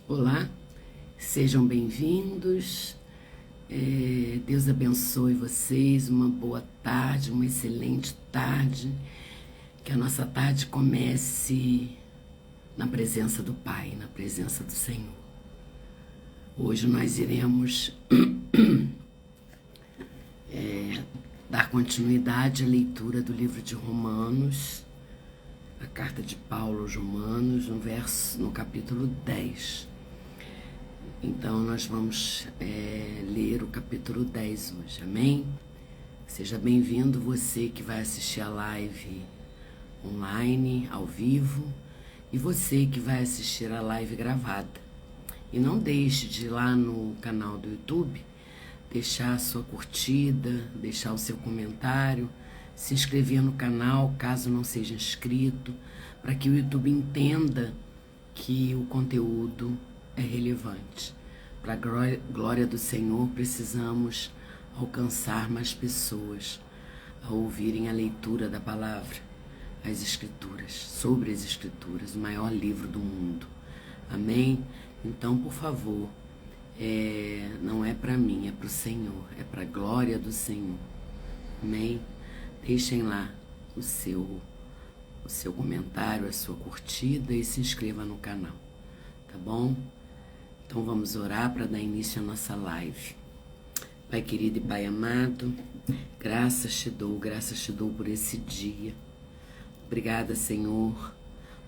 Olá, sejam bem-vindos. Deus abençoe vocês. Uma boa tarde, uma excelente tarde. Que a nossa tarde comece na presença do Pai, na presença do Senhor. Hoje nós iremos dar continuidade à leitura do livro de Romanos, a carta de Paulo aos Romanos, no capítulo 10. Então, nós vamos ler o capítulo 10 hoje, amém? Seja bem-vindo você que vai assistir a live online, ao vivo, e você que vai assistir a live gravada. E não deixe de ir lá no canal do YouTube, deixar a sua curtida, deixar o seu comentário, se inscrever no canal, caso não seja inscrito, para que o YouTube entenda que o conteúdo é relevante. Para a glória do Senhor, precisamos alcançar mais pessoas a ouvirem a leitura da palavra, as Escrituras, sobre as Escrituras, o maior livro do mundo. Amém? Então, por favor, não é para mim, é para o Senhor, é para a glória do Senhor. Amém? Deixem lá o seu comentário, a sua curtida e se inscreva no canal, tá bom? Então vamos orar para dar início à nossa live. Pai querido e Pai amado, graças te dou por esse dia. Obrigada, Senhor,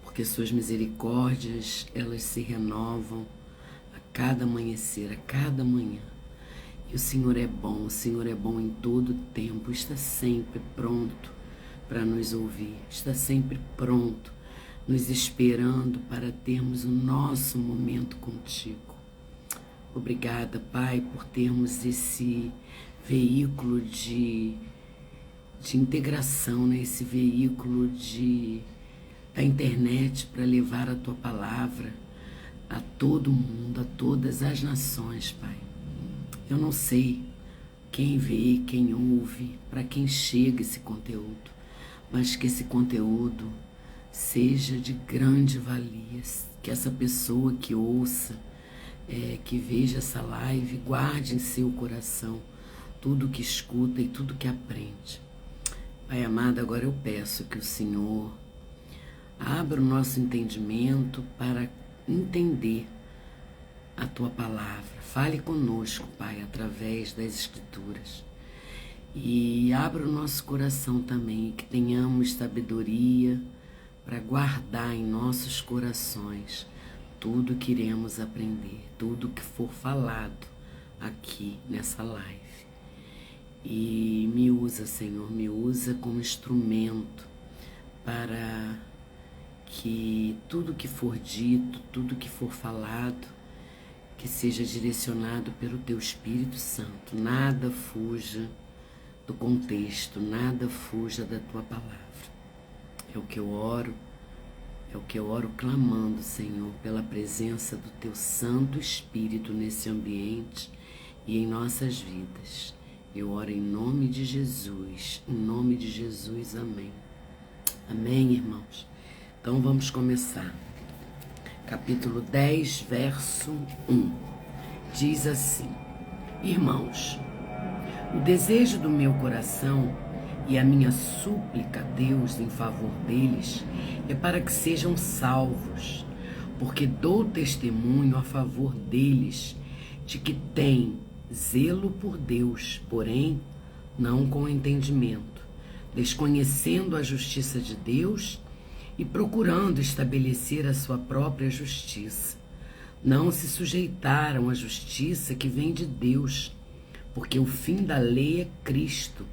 porque suas misericórdias, elas se renovam a cada amanhecer, a cada manhã. E o Senhor é bom em todo tempo, está sempre pronto para nos ouvir, está sempre pronto, nos esperando para termos o nosso momento contigo. Obrigada, Pai, por termos esse veículo de integração, né? Esse veículo da internet para levar a Tua palavra a todo mundo, a todas as nações, Pai. Eu não sei quem vê, quem ouve, para quem chega esse conteúdo, mas que esse conteúdo seja de grande valia, que essa pessoa que ouça, que veja essa live, guarde em seu coração tudo que escuta e tudo que aprende. Pai amado, agora eu peço que o Senhor abra o nosso entendimento para entender a Tua palavra. Fale conosco, Pai, através das Escrituras. E abra o nosso coração também, que tenhamos sabedoria para guardar em nossos corações tudo que iremos aprender, tudo que for falado aqui nessa live. E me usa, Senhor, me usa como instrumento para que tudo que for dito, tudo que for falado, que seja direcionado pelo Teu Espírito Santo. Nada fuja do contexto, nada fuja da Tua palavra. É o que eu oro clamando, Senhor, pela presença do Teu Santo Espírito nesse ambiente e em nossas vidas. Eu oro em nome de Jesus, amém. Amém, irmãos? Então vamos começar. Capítulo 10, verso 1. Diz assim: Irmãos, o desejo do meu coração e a minha súplica a Deus em favor deles é para que sejam salvos, porque dou testemunho a favor deles de que têm zelo por Deus, porém não com entendimento, desconhecendo a justiça de Deus e procurando estabelecer a sua própria justiça. Não se sujeitaram à justiça que vem de Deus, porque o fim da lei é Cristo,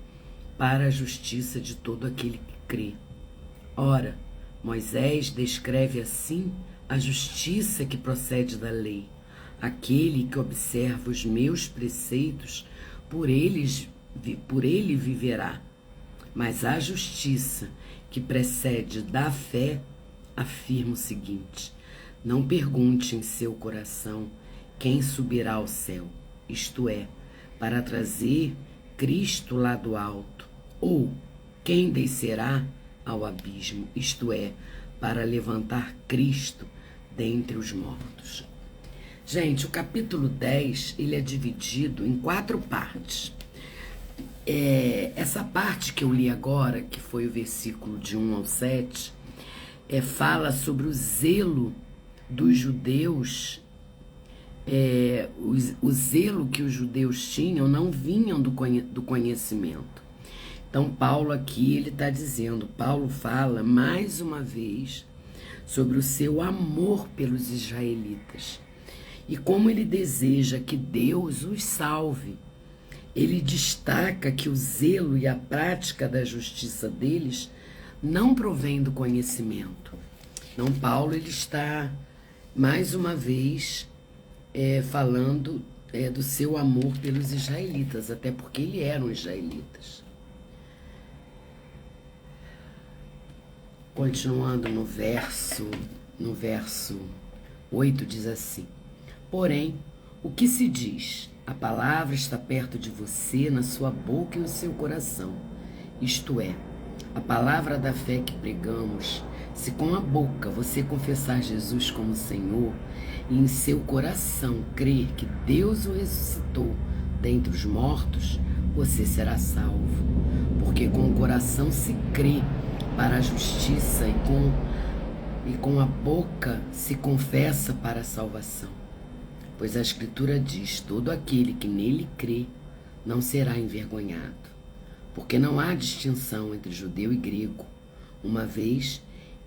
para a justiça de todo aquele que crê. Ora, Moisés descreve assim a justiça que procede da lei. Aquele que observa os meus preceitos, por ele viverá. Mas a justiça que precede da fé afirma o seguinte: não pergunte em seu coração quem subirá ao céu, isto é, para trazer Cristo lá do alto, ou quem descerá ao abismo, isto é, para levantar Cristo dentre os mortos. Gente, o capítulo 10, ele é dividido em 4 partes. Essa parte que eu li agora, que foi o versículo de 1 ao 7, fala sobre o zelo dos judeus. O zelo que os judeus tinham não vinham do conhecimento. Então Paulo aqui, ele está dizendo, Paulo fala mais uma vez sobre o seu amor pelos israelitas e como ele deseja que Deus os salve. Ele destaca que o zelo e a prática da justiça deles não provém do conhecimento. Então Paulo, ele está mais uma vez falando do seu amor pelos israelitas, até porque eles eram israelitas. Continuando no verso 8 diz assim: porém, o que se diz? A palavra está perto de você, na sua boca e no seu coração. Isto é, a palavra da fé que pregamos. Se com a boca você confessar Jesus como Senhor e em seu coração crer que Deus o ressuscitou dentre os mortos, você será salvo. Porque com o coração se crê para a justiça e com a boca se confessa para a salvação. Pois a Escritura diz, todo aquele que nele crê não será envergonhado. Porque não há distinção entre judeu e grego, uma vez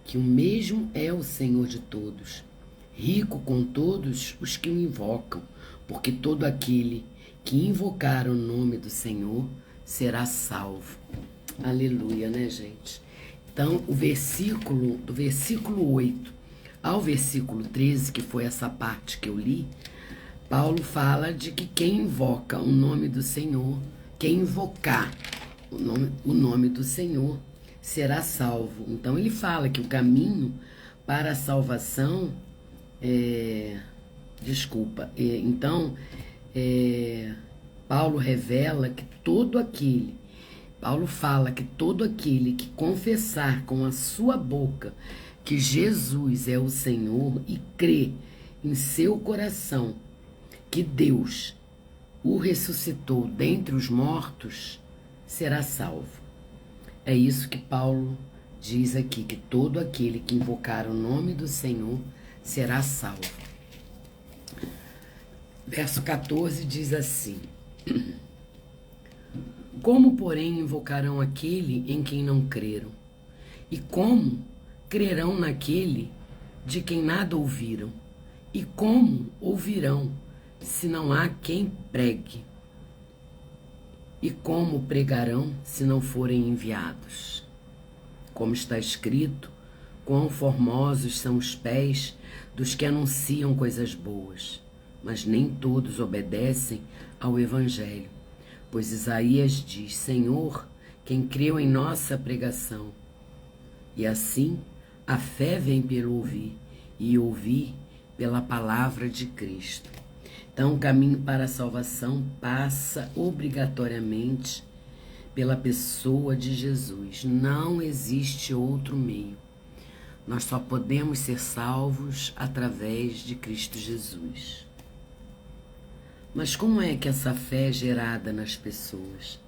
que o mesmo é o Senhor de todos, rico com todos os que o invocam, porque todo aquele que invocar o nome do Senhor será salvo. Aleluia, né, gente? Então, do versículo 8 ao versículo 13, que foi essa parte que eu li, Paulo fala de que quem invoca o nome do Senhor, quem invocar o nome do Senhor, será salvo. Então, ele fala que o caminho para a salvação Paulo revela que Paulo fala que todo aquele que confessar com a sua boca que Jesus é o Senhor e crê em seu coração que Deus o ressuscitou dentre os mortos, será salvo. É isso que Paulo diz aqui, que todo aquele que invocar o nome do Senhor será salvo. Verso 14 diz assim: como, porém, invocarão aquele em quem não creram? E como crerão naquele de quem nada ouviram? E como ouvirão se não há quem pregue? E como pregarão se não forem enviados? Como está escrito, quão formosos são os pés dos que anunciam coisas boas, mas nem todos obedecem ao Evangelho. Pois Isaías diz, Senhor, quem creu em nossa pregação? E assim, a fé vem pelo ouvir, e ouvir pela palavra de Cristo. Então, o caminho para a salvação passa obrigatoriamente pela pessoa de Jesus. Não existe outro meio. Nós só podemos ser salvos através de Cristo Jesus. Mas como é que essa fé é gerada nas pessoas?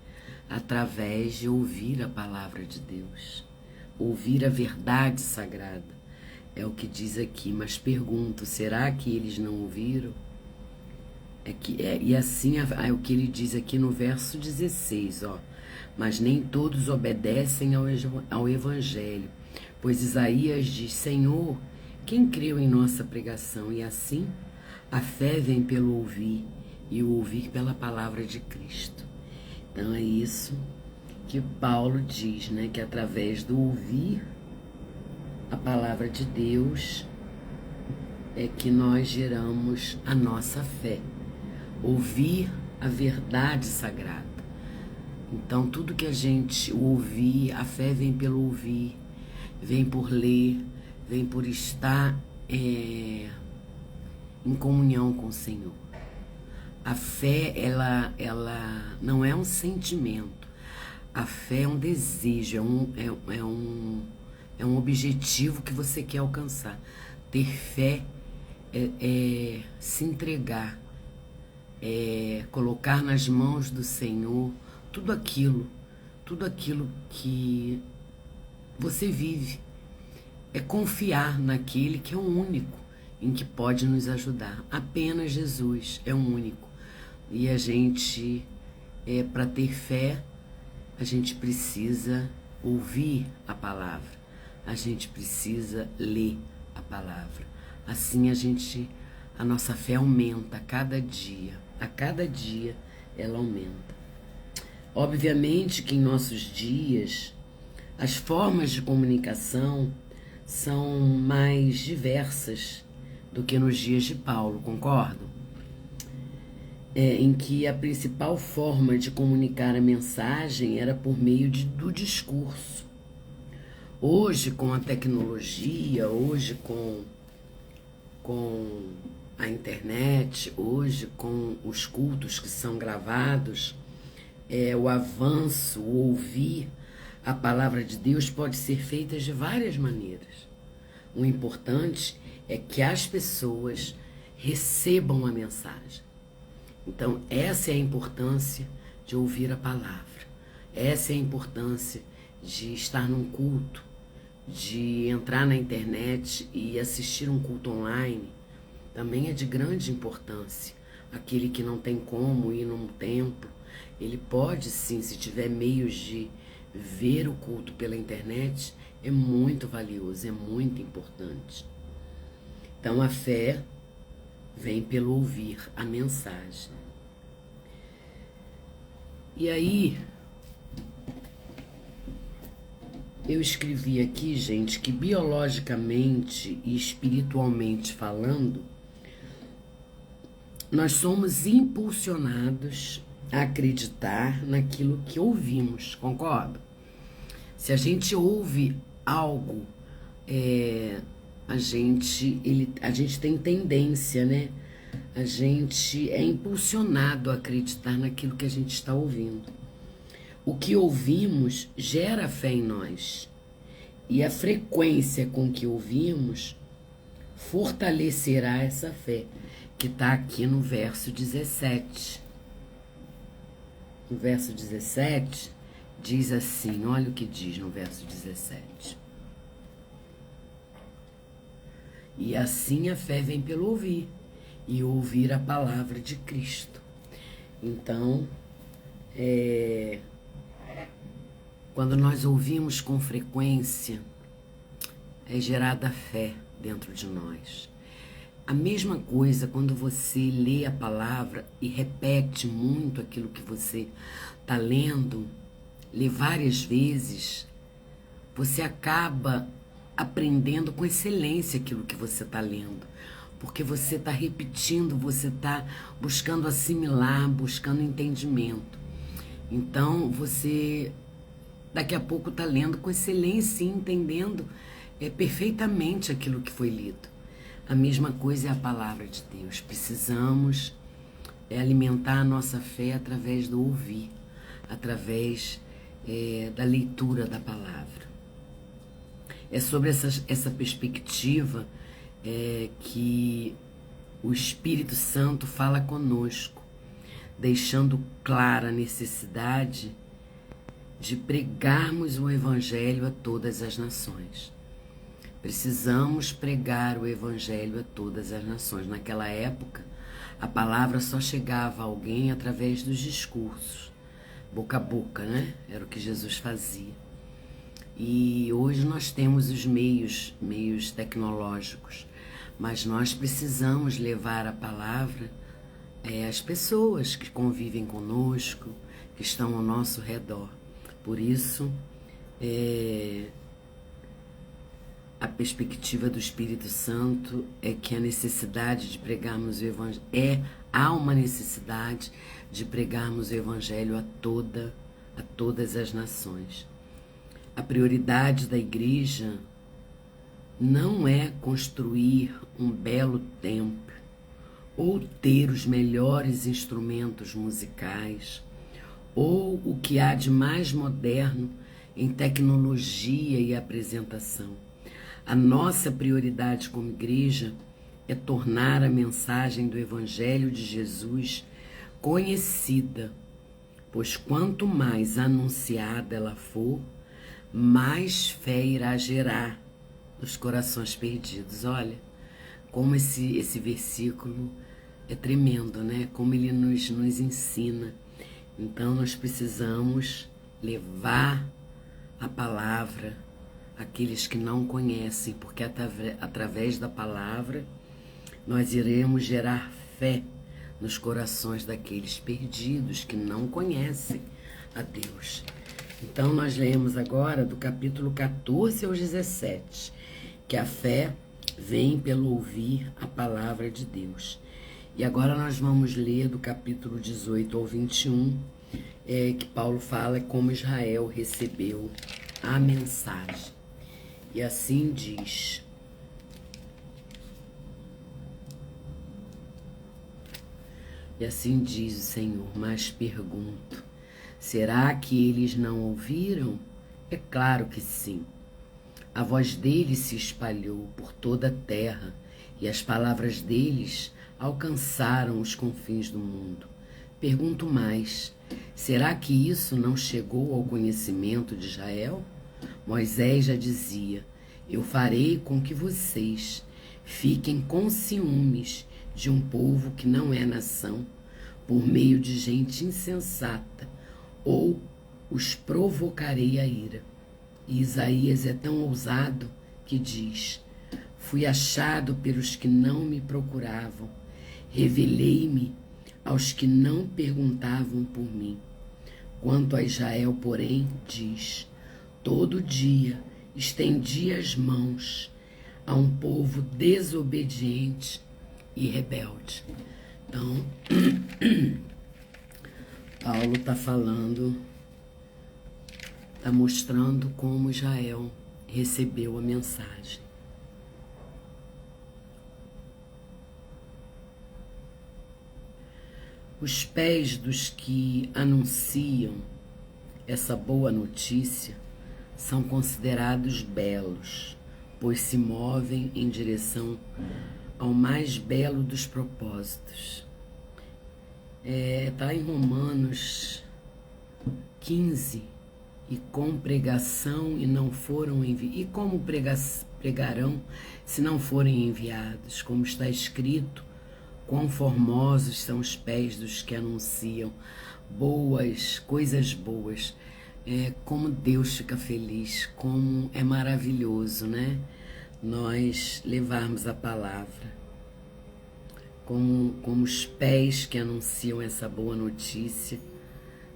Através de ouvir a palavra de Deus, ouvir a verdade sagrada. É o que diz aqui, mas pergunto, será que eles não ouviram? E assim é o que ele diz aqui no verso 16, ó. Mas nem todos obedecem ao Evangelho, pois Isaías diz, Senhor, quem creu em nossa pregação? E assim, a fé vem pelo ouvir, e o ouvir pela palavra de Cristo. Então é isso que Paulo diz, né? Que através do ouvir a palavra de Deus é que nós geramos a nossa fé. Ouvir a verdade sagrada. Então tudo que a gente ouvir, a fé vem pelo ouvir, vem por ler, vem por estar em comunhão com o Senhor. A fé, ela não é um sentimento. A fé é um desejo, é um objetivo que você quer alcançar. Ter fé é se entregar, é colocar nas mãos do Senhor tudo aquilo que você vive. É confiar naquele que é o único em que pode nos ajudar. Apenas Jesus é o único. E a gente, para ter fé, a gente precisa ouvir a palavra. A gente precisa ler a palavra. Assim a nossa fé aumenta a cada dia. A cada dia ela aumenta. Obviamente que em nossos dias as formas de comunicação são mais diversas do que nos dias de Paulo, concordam? Em que a principal forma de comunicar a mensagem era por meio do discurso. Hoje, com a tecnologia, hoje com a internet, hoje com os cultos que são gravados, o avanço, o ouvir a palavra de Deus pode ser feita de várias maneiras. O importante é que as pessoas recebam a mensagem. Então, essa é a importância de ouvir a palavra. Essa é a importância de estar num culto, de entrar na internet e assistir um culto online. Também é de grande importância. Aquele que não tem como ir num templo, ele pode sim, se tiver meios de ver o culto pela internet, é muito valioso, é muito importante. Então a fé vem pelo ouvir a mensagem. E aí, eu escrevi aqui, gente, que biologicamente e espiritualmente falando, nós somos impulsionados a acreditar naquilo que ouvimos, concorda? Se a gente ouve algo, a gente tem tendência, né? A gente é impulsionado a acreditar naquilo que a gente está ouvindo. O que ouvimos gera fé em nós. E a frequência com que ouvimos fortalecerá essa fé, que está aqui no verso 17. No verso 17, diz assim, olha o que diz no verso 17. E assim a fé vem pelo ouvir, e ouvir a palavra de Cristo. Então, quando nós ouvimos com frequência, é gerada fé dentro de nós. A mesma coisa quando você lê a palavra e repete muito aquilo que você está lendo, lê várias vezes, você acaba aprendendo com excelência aquilo que você está lendo. Porque você está repetindo, você está buscando assimilar, buscando entendimento. Então, você daqui a pouco está lendo com excelência e entendendo perfeitamente aquilo que foi lido. A mesma coisa é a palavra de Deus. Precisamos alimentar a nossa fé através do ouvir, através da leitura da palavra. É sobre essa perspectiva que o Espírito Santo fala conosco, deixando clara a necessidade de pregarmos o Evangelho a todas as nações. Precisamos pregar o Evangelho a todas as nações. Naquela época, a palavra só chegava a alguém através dos discursos, boca a boca, né? Era o que Jesus fazia. E hoje nós temos os meios tecnológicos, mas nós precisamos levar a palavra às pessoas que convivem conosco, que estão ao nosso redor. Por isso, a perspectiva do Espírito Santo é que a necessidade de pregarmos o Evangelho, há uma necessidade de pregarmos o Evangelho a todas as nações. A prioridade da igreja não é construir um belo templo ou ter os melhores instrumentos musicais ou o que há de mais moderno em tecnologia e apresentação. A nossa prioridade como igreja é tornar a mensagem do Evangelho de Jesus conhecida, pois quanto mais anunciada ela for, mais fé irá gerar nos corações perdidos. Olha, como esse versículo é tremendo, né? Como ele nos ensina. Então nós precisamos levar a palavra àqueles que não conhecem, porque através da palavra nós iremos gerar fé nos corações daqueles perdidos que não conhecem a Deus. Então nós lemos agora do capítulo 14 ao 17, que a fé vem pelo ouvir a palavra de Deus. E agora nós vamos ler do capítulo 18 ao 21, que Paulo fala como Israel recebeu a mensagem. E assim diz: E assim diz o Senhor, mas pergunto, será que eles não ouviram? É claro que sim. A voz deles se espalhou por toda a terra e as palavras deles alcançaram os confins do mundo. Pergunto mais, será que isso não chegou ao conhecimento de Israel? Moisés já dizia, eu farei com que vocês fiquem com ciúmes de um povo que não é nação, por meio de gente insensata, ou os provocarei a ira. E Isaías é tão ousado que diz, fui achado pelos que não me procuravam, revelei-me aos que não perguntavam por mim. Quanto a Israel, porém, diz, todo dia estendi as mãos a um povo desobediente e rebelde. Então, Paulo está falando, está mostrando como Israel recebeu a mensagem. Os pés dos que anunciam essa boa notícia são considerados belos, pois se movem em direção ao mais belo dos propósitos. Está em Romanos 15, e com pregação e não foram enviados. E como pregarão se não forem enviados? Como está escrito, quão formosos são os pés dos que anunciam coisas boas. Como Deus fica feliz, como é maravilhoso, né? Nós levarmos a palavra. Como os pés que anunciam essa boa notícia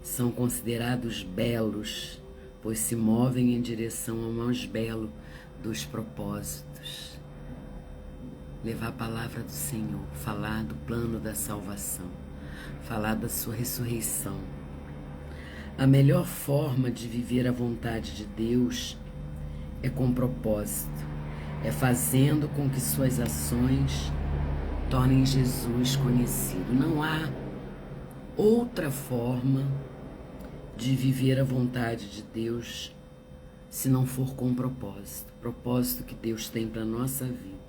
são considerados belos, pois se movem em direção ao mais belo dos propósitos. Levar a palavra do Senhor, falar do plano da salvação, falar da sua ressurreição. A melhor forma de viver a vontade de Deus é com propósito, é fazendo com que suas ações tornem Jesus conhecido. Não há outra forma de viver a vontade de Deus se não for com propósito. Propósito que Deus tem para a nossa vida.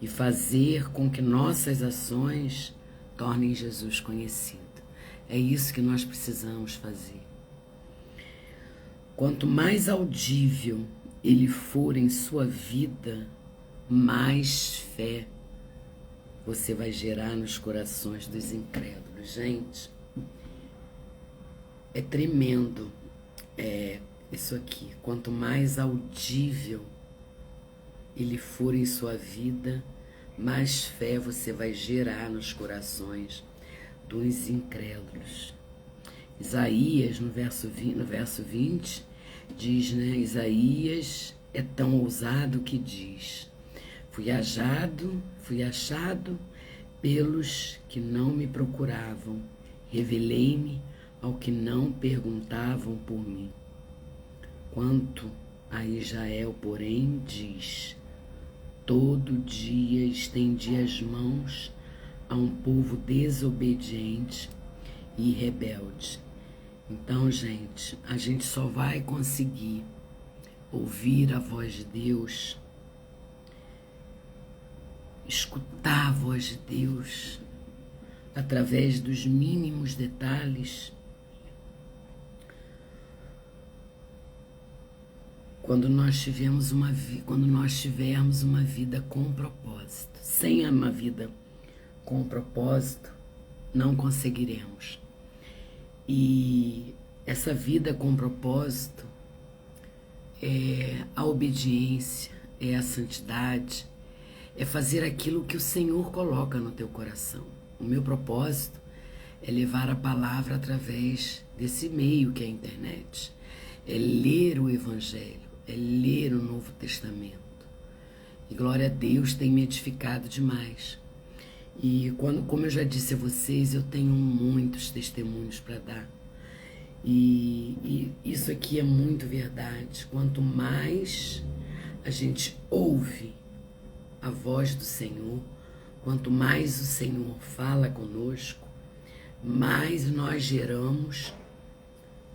E fazer com que nossas ações tornem Jesus conhecido. É isso que nós precisamos fazer. Quanto mais audível ele for em sua vida, mais fé você vai gerar nos corações dos incrédulos. Gente, é tremendo isso aqui. Quanto mais audível ele for em sua vida, mais fé você vai gerar nos corações dos incrédulos. Isaías, no verso 20, diz, né? Isaías é tão ousado que diz, fui achado pelos que não me procuravam, revelei-me ao que não perguntavam por mim. Quanto a Israel, porém, diz, todo dia estendi as mãos a um povo desobediente e rebelde. Então, gente, a gente só vai conseguir ouvir a voz de Deus escutar a voz de Deus através dos mínimos detalhes. Quando nós tivermos uma vida com propósito. Sem uma vida com propósito, não conseguiremos. E essa vida com propósito é a obediência, é a santidade, é fazer aquilo que o Senhor coloca no teu coração. O meu propósito é levar a palavra através desse meio que é a internet, é ler o Evangelho, é ler o Novo Testamento. E glória a Deus, tem me edificado demais. E como eu já disse a vocês, eu tenho muitos testemunhos para dar. E isso aqui é muito verdade. Quanto mais a gente ouve a voz do Senhor, quanto mais o Senhor fala conosco, mais nós geramos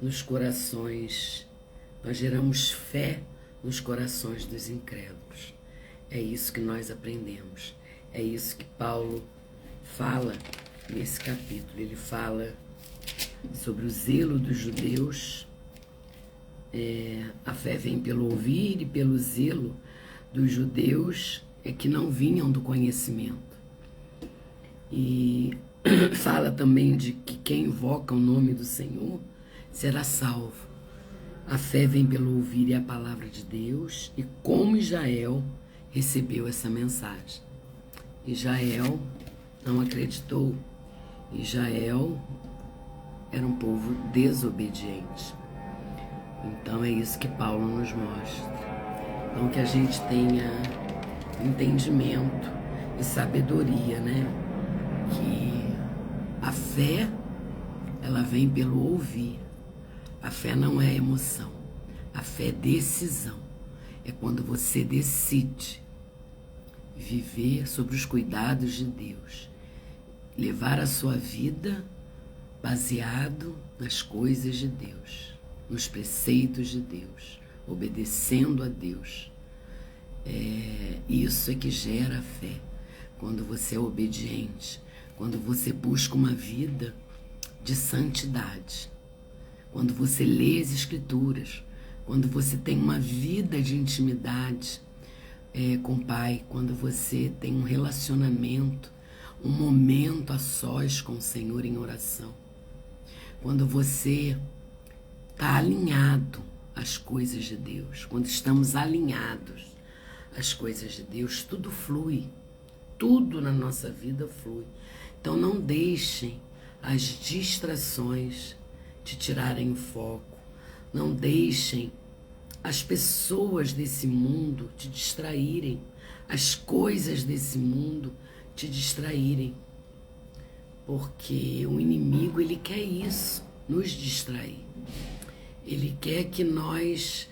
nos corações, nós geramos fé nos corações dos incrédulos. É isso que nós aprendemos. É isso que Paulo fala nesse capítulo. Ele fala sobre o zelo dos judeus. A fé vem pelo ouvir, e pelo zelo dos judeus é que não vinham do conhecimento. E fala também de que quem invoca o nome do Senhor será salvo. A fé vem pelo ouvir e a palavra de Deus, e como Israel recebeu essa mensagem. Israel não acreditou. Israel era um povo desobediente. Então é isso que Paulo nos mostra. Então que a gente tenha entendimento e sabedoria, né? Que a fé, ela vem pelo ouvir. A fé não é emoção. A fé é decisão. É quando você decide viver sobre os cuidados de Deus. Levar a sua vida baseado nas coisas de Deus, nos preceitos de Deus, obedecendo a Deus. Isso é que gera fé. Quando você é obediente, quando você busca uma vida de santidade, quando você lê as Escrituras, quando você tem uma vida de intimidade com o Pai, quando você tem um relacionamento, um momento a sós com o Senhor em oração, quando você está alinhado às coisas de Deus, quando estamos alinhados às coisas de Deus, tudo flui, tudo na nossa vida flui. Então não deixem as distrações te tirarem o foco, não deixem as pessoas desse mundo te distraírem, as coisas desse mundo te distraírem, porque o inimigo, ele quer isso, nos distrair. Ele quer que nós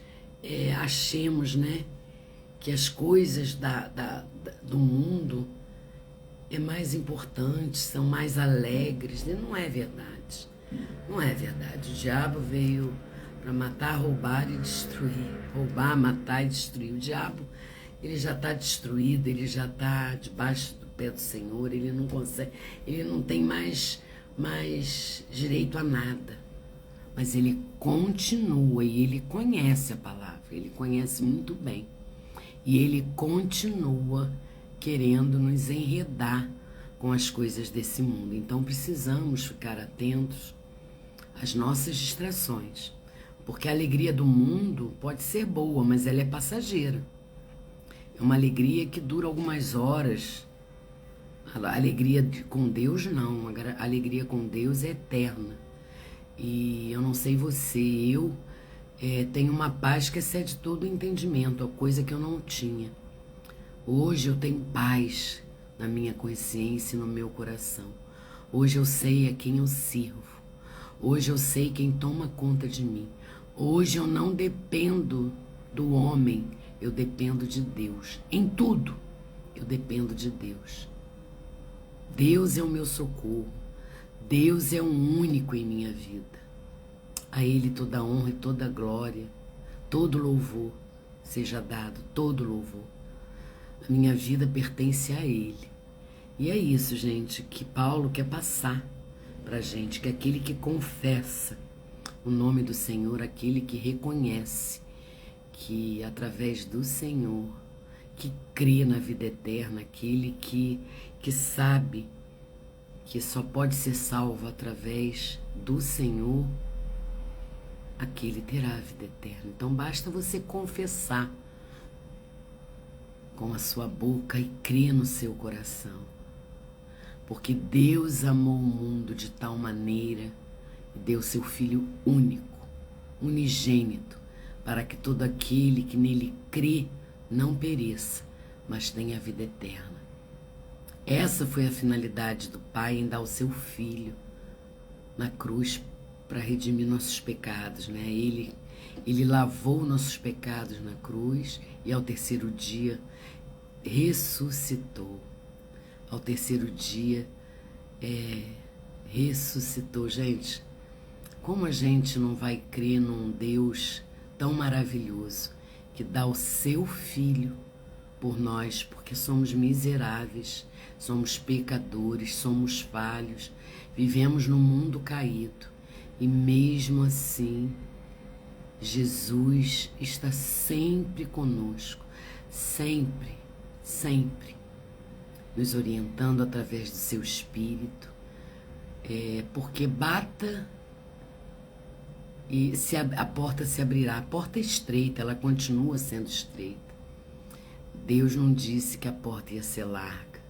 achemos, né, que as coisas do mundo é mais importante, são mais alegres. E não é verdade. Não é verdade. O diabo veio para matar, roubar e destruir. Roubar, matar e destruir. O diabo, ele já está destruído, ele já está debaixo do pé do Senhor, ele não consegue, ele não tem mais direito a nada. Mas ele continua, e ele conhece a palavra, ele conhece muito bem. E ele continua querendo nos enredar com as coisas desse mundo. Então precisamos ficar atentos às nossas distrações. Porque a alegria do mundo pode ser boa, mas ela é passageira. É uma alegria que dura algumas horas. A alegria com Deus não. A alegria com Deus é eterna. E eu não sei você, eu tenho uma paz que excede todo o entendimento, a coisa que eu não tinha. Hoje eu tenho paz na minha consciência e no meu coração. Hoje eu sei a quem eu sirvo. Hoje eu sei quem toma conta de mim. Hoje eu não dependo do homem, eu dependo de Deus. Em tudo, eu dependo de Deus. Deus é o meu socorro. Deus é o único em minha vida. A Ele toda a honra e toda a glória, todo louvor seja dado, todo louvor. A minha vida pertence a Ele. E é isso, gente, que Paulo quer passar pra gente, que aquele que confessa o nome do Senhor, aquele que reconhece que através do Senhor, que crê na vida eterna, aquele que sabe que só pode ser salvo através do Senhor, aquele terá a vida eterna. Então basta você confessar com a sua boca e crer no seu coração. Porque Deus amou o mundo de tal maneira e deu seu Filho único, unigênito, para que todo aquele que nele crê não pereça, mas tenha a vida eterna. Essa foi a finalidade do Pai em dar o seu Filho na cruz para redimir nossos pecados, né? Ele lavou nossos pecados na cruz e ao terceiro dia ressuscitou. Ao terceiro dia ressuscitou. Gente, como a gente não vai crer num Deus tão maravilhoso que dá o seu Filho por nós, porque somos miseráveis, somos pecadores, somos falhos, vivemos num mundo caído e mesmo assim Jesus está sempre conosco, sempre, sempre nos orientando através do seu Espírito, porque bata e a porta se abrirá. A porta é estreita, ela continua sendo estreita. Deus não disse que a porta ia ser larga,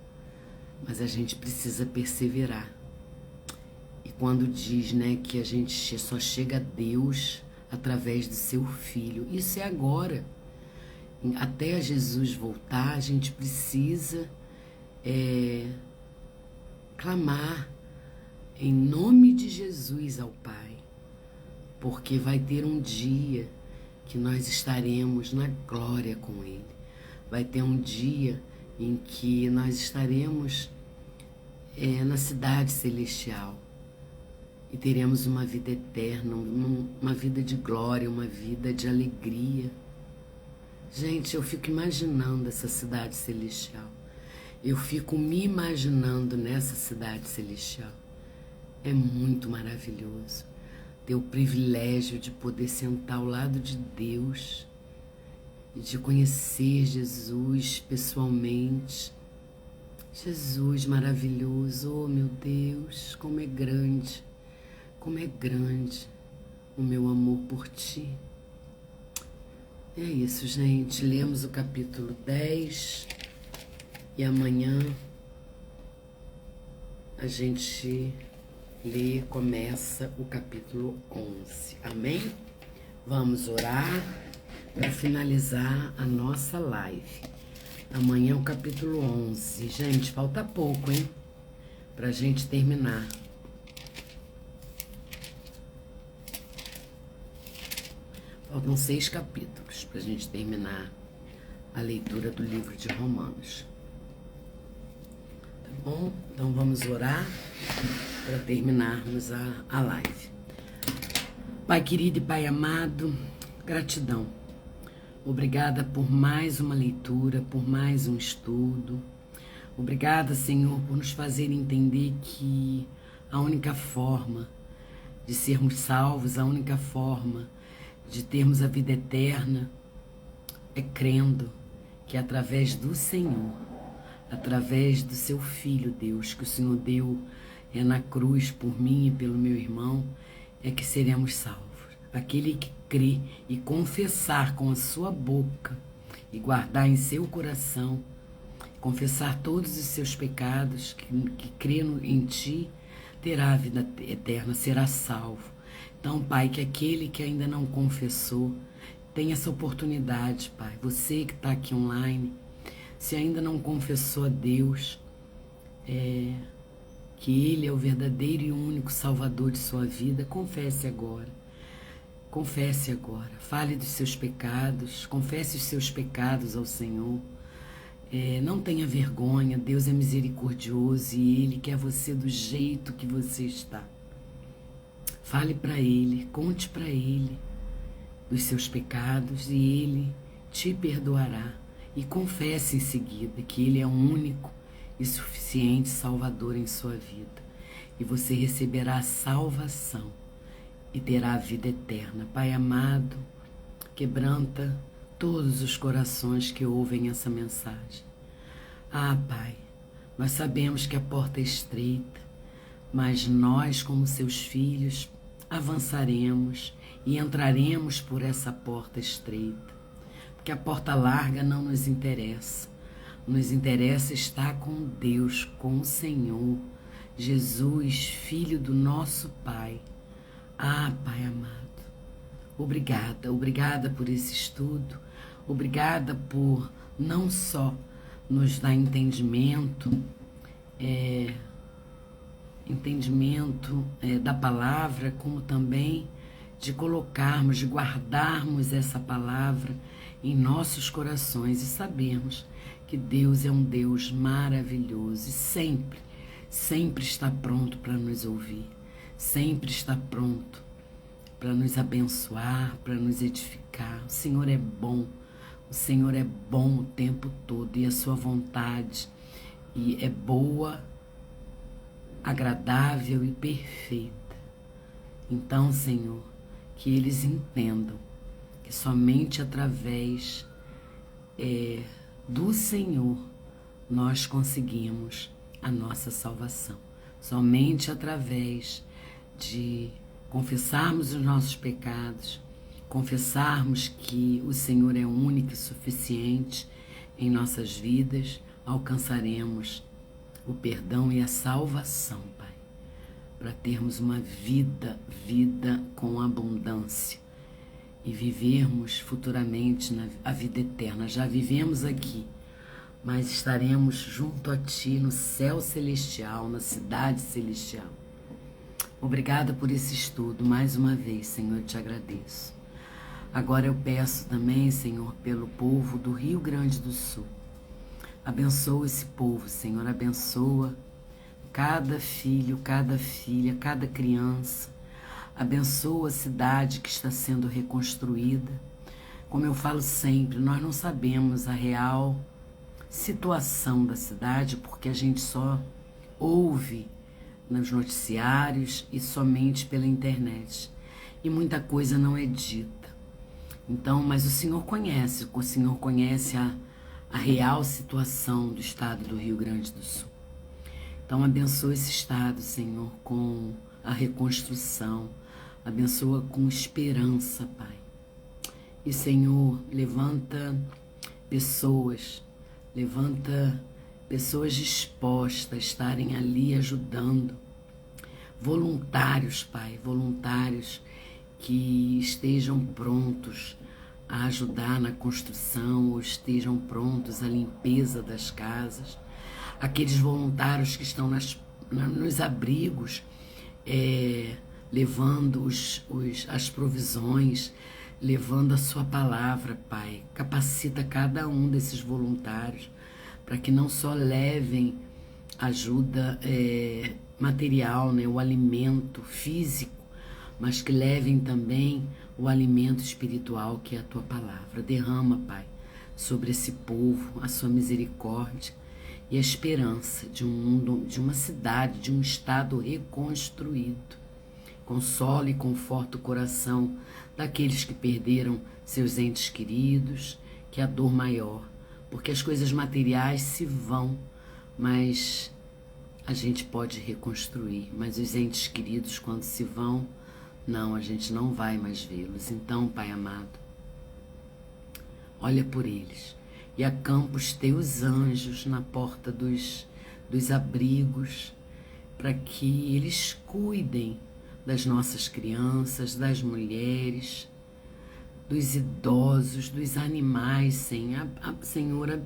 mas a gente precisa perseverar. E quando diz, né, que a gente só chega a Deus através do seu Filho, isso é agora. Até Jesus voltar, a gente precisa clamar em nome de Jesus ao Pai, porque vai ter um dia que nós estaremos na glória com Ele. Vai ter um dia em que nós estaremos na cidade celestial e teremos uma vida eterna, uma vida de glória, uma vida de alegria. Gente, eu fico imaginando essa cidade celestial. Eu fico me imaginando nessa cidade celestial. É muito maravilhoso ter o privilégio de poder sentar ao lado de Deus e de conhecer Jesus pessoalmente. Jesus maravilhoso, oh meu Deus, como é grande o meu amor por Ti. É isso, gente, lemos o capítulo 10 e amanhã a gente começa o capítulo 11, amém? Vamos orar para finalizar a nossa live. Amanhã é o capítulo 11. Gente, falta pouco, hein? Pra gente terminar. Faltam 6 capítulos pra gente terminar a leitura do livro de Romanos. Tá bom? Então vamos orar para terminarmos a live. Pai querido e Pai amado, gratidão. Obrigada por mais uma leitura, por mais um estudo. Obrigada, Senhor, por nos fazer entender que a única forma de sermos salvos, a única forma de termos a vida eterna é crendo que através do Senhor, através do seu Filho, Deus, que o Senhor deu na cruz por mim e pelo meu irmão, é que seremos salvos. Aquele que crê e confessar com a sua boca e guardar em seu coração, confessar todos os seus pecados, que crê em Ti, terá a vida eterna, será salvo. Então, Pai, que aquele que ainda não confessou tenha essa oportunidade, Pai. Você que está aqui online, se ainda não confessou a Deus, que Ele é o verdadeiro e único Salvador de sua vida, confesse agora. Confesse agora. Fale dos seus pecados, confesse os seus pecados ao Senhor. Não tenha vergonha, Deus é misericordioso e Ele quer você do jeito que você está. Fale para Ele, conte para Ele dos seus pecados e Ele te perdoará e confesse em seguida que Ele é o único e suficiente Salvador em sua vida. E você receberá a salvação e terá a vida eterna. Pai amado, quebranta todos os corações que ouvem essa mensagem. Ah, Pai, nós sabemos que a porta é estreita, mas nós, como seus filhos, avançaremos e entraremos por essa porta estreita, porque a porta larga não nos interessa. Nos interessa estar com Deus, com o Senhor, Jesus, Filho do nosso Pai. Ah, Pai amado, obrigada por esse estudo, obrigada por não só nos dar entendimento da palavra, como também de colocarmos, de guardarmos essa palavra em nossos corações e sabermos que Deus é um Deus maravilhoso e sempre está pronto para nos ouvir, sempre está pronto para nos abençoar, para nos edificar. O Senhor é bom o tempo todo e a sua vontade é boa, agradável e perfeita. Então, Senhor, que eles entendam que somente através do Senhor nós conseguimos a nossa salvação. Somente através de confessarmos os nossos pecados, confessarmos que o Senhor é único e suficiente em nossas vidas, alcançaremos o perdão e a salvação, Pai, para termos uma vida com abundância e vivermos futuramente a vida eterna. Já vivemos aqui, mas estaremos junto a Ti no céu celestial, na cidade celestial. Obrigada por esse estudo, mais uma vez, Senhor, eu te agradeço. Agora eu peço também, Senhor, pelo povo do Rio Grande do Sul. Abençoa esse povo, Senhor, abençoa cada filho, cada filha, cada criança. Abençoa a cidade que está sendo reconstruída. Como eu falo sempre, nós não sabemos a real situação da cidade porque a gente só ouve nos noticiários e somente pela internet. E muita coisa não é dita. Então, mas o Senhor conhece a real situação do estado do Rio Grande do Sul. Então, abençoa esse estado, Senhor, com a reconstrução. Abençoa com esperança, Pai. E, Senhor, levanta pessoas dispostas a estarem ali ajudando. Voluntários, Pai, voluntários que estejam prontos a ajudar na construção ou estejam prontos à limpeza das casas. Aqueles voluntários que estão nos abrigos, levando as provisões, levando a sua palavra, Pai. Capacita cada um desses voluntários para que não só levem ajuda material, né, o alimento físico, mas que levem também o alimento espiritual, que é a Tua palavra. Derrama, Pai, sobre esse povo a Sua misericórdia e a esperança de um mundo, de uma cidade, de um estado reconstruído. Consola e conforta o coração daqueles que perderam seus entes queridos, que é a dor maior, porque as coisas materiais se vão, mas a gente pode reconstruir, mas os entes queridos, quando se vão, não, a gente não vai mais vê-los. Então, Pai amado, olha por eles e acampa os Teus anjos na porta dos abrigos, para que eles cuidem das nossas crianças, das mulheres, dos idosos, dos animais, Senhor.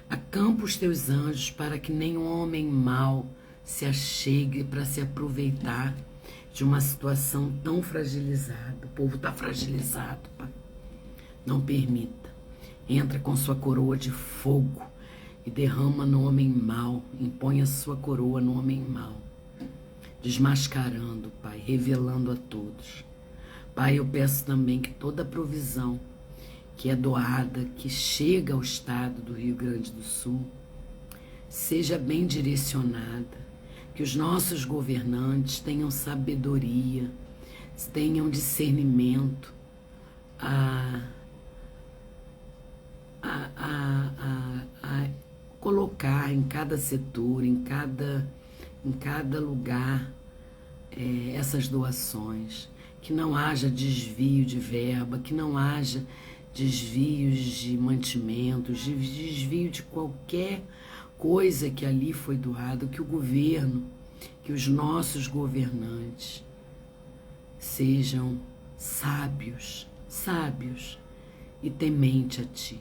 Acampa os Teus anjos para que nenhum homem mau se achegue para se aproveitar de uma situação tão fragilizada. O povo está fragilizado, Pai. Não permita. Entra com sua coroa de fogo e derrama no homem mau. Impõe a sua coroa no homem mau, desmascarando, Pai, revelando a todos. Pai, eu peço também que toda provisão que é doada, que chega ao estado do Rio Grande do Sul, seja bem direcionada, que os nossos governantes tenham sabedoria, tenham discernimento a colocar em cada setor, em cada lugar, essas doações, que não haja desvio de verba, que não haja desvios de mantimentos, desvio de qualquer coisa que ali foi doado, que o governo, que os nossos governantes sejam sábios e temente a Ti,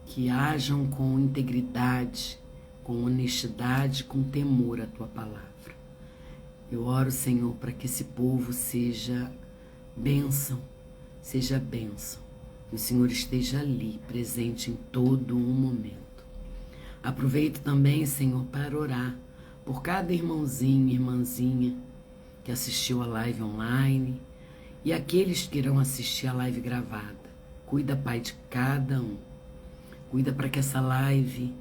que hajam com integridade, com honestidade, com temor à Tua palavra. Eu oro, Senhor, para que esse povo seja bênção, que o Senhor esteja ali, presente em todo um momento. Aproveito também, Senhor, para orar por cada irmãozinho e irmãzinha que assistiu a live online e aqueles que irão assistir a live gravada. Cuida, Pai, de cada um. Cuida para que essa live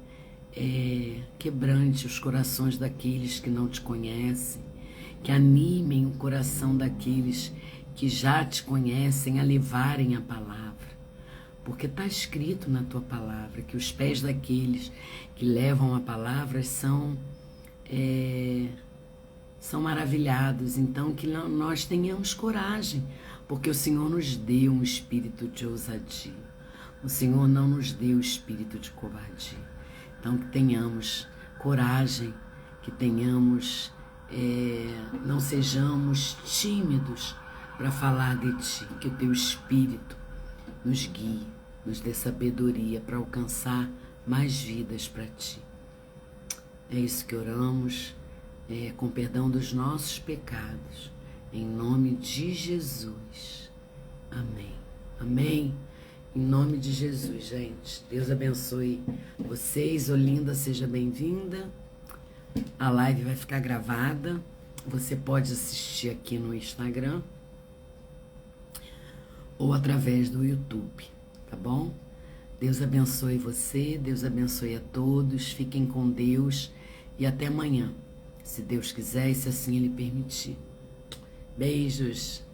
quebrante os corações daqueles que não Te conhecem, que animem o coração daqueles que já Te conhecem a levarem a palavra. Porque está escrito na Tua palavra que os pés daqueles que levam a palavra são maravilhados. Então, que nós tenhamos coragem, porque o Senhor nos deu um espírito de ousadia. O Senhor não nos deu espírito de covardia. Então, que tenhamos coragem, que tenhamos, não sejamos tímidos para falar de Ti, que o Teu Espírito nos guie, nos dê sabedoria para alcançar mais vidas para Ti. É isso que oramos, com perdão dos nossos pecados, em nome de Jesus. Amém. Amém. Em nome de Jesus, gente. Deus abençoe vocês. Olinda, seja bem-vinda. A live vai ficar gravada. Você pode assistir aqui no Instagram ou através do YouTube, tá bom? Deus abençoe você, Deus abençoe a todos. Fiquem com Deus e até amanhã, se Deus quiser e se assim Ele permitir. Beijos.